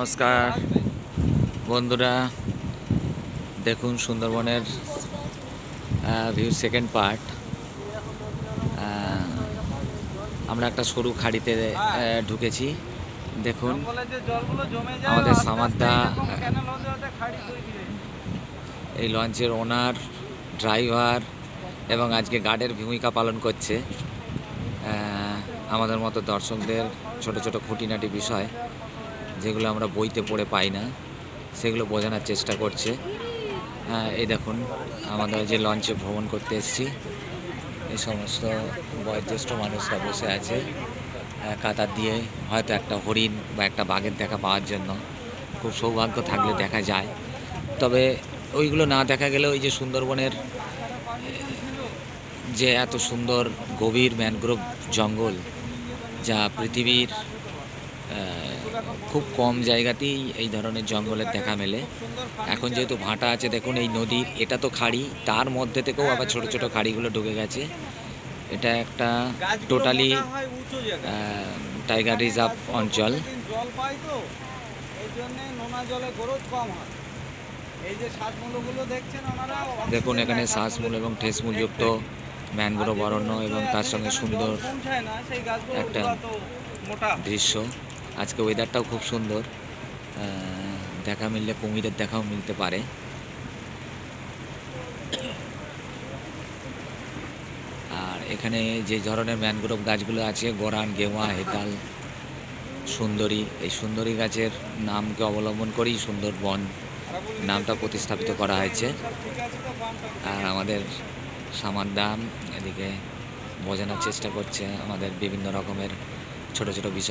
নমস্কার বন্ধুরা, দেখুন সুন্দরবনের ভিউ সেকেন্ড পার্ট। আমরা একটা সরু খাড়িতে ঢুকেছি। দেখুন আমাদের সামাদ্দা এই লঞ্চের ওনার, ড্রাইভার এবং আজকে গার্ডের ভূমিকা পালন করছে। আমাদের মতো দর্শকদের ছোট ছোট খুঁটিনাটি বিষয় যেগুলো আমরা বইতে পড়ে পাই না, সেগুলো বোঝানোর চেষ্টা করছে। এই দেখুন আমাদের যে লঞ্চে ভ্রমণ করতে এসেছি, এই সমস্ত বয়োজ্যেষ্ঠ মানুষরা বসে আছে কাতার দিয়ে, হয়তো একটা হরিণ বা একটা বাঘের দেখা পাওয়ার জন্য। খুব সৌভাগ্য থাকলে দেখা যায়, তবে ওইগুলো না দেখা গেলে ওই যে সুন্দরবনের যে এত সুন্দর গভীর ম্যানগ্রোভ জঙ্গল, যা পৃথিবীর খুব কম জায়গাতেই এই ধরনের জঙ্গলের দেখা মেলে। এখন যেহেতু ভাটা আছে, দেখুন এই নদীর, এটা তো খাড়ি, তার মধ্যে থেকেও আবার ছোট ছোট খাড়িগুলো ঢুকে গেছে। এটা একটা টোটালি টাইগার রিজার্ভ অঞ্চল। দেখুন এখানে শ্বাসমূল এবং ঠেসমূলযুক্ত ম্যানগ্রোভ অরণ্য এবং তার সঙ্গে সুন্দর একটা দৃশ্য। আজকে ওয়েদারটাও খুব সুন্দর, দেখা মিললে কুমিরের দেখাও মিলতে পারে। আর এখানে যে ধরনের ম্যানগ্রোভ গাছগুলো আছে, গরান, গেওয়া, হেতাল, সুন্দরী, এই সুন্দরী গাছের নামকে অবলম্বন করেই সুন্দরবন নামটা প্রতিস্থাপিত করা হয়েছে। আর আমাদের সামাদ্দাম এদিকে বোঝানোর চেষ্টা করছে আমাদের বিভিন্ন রকমের ছোট ছোট বিষয়।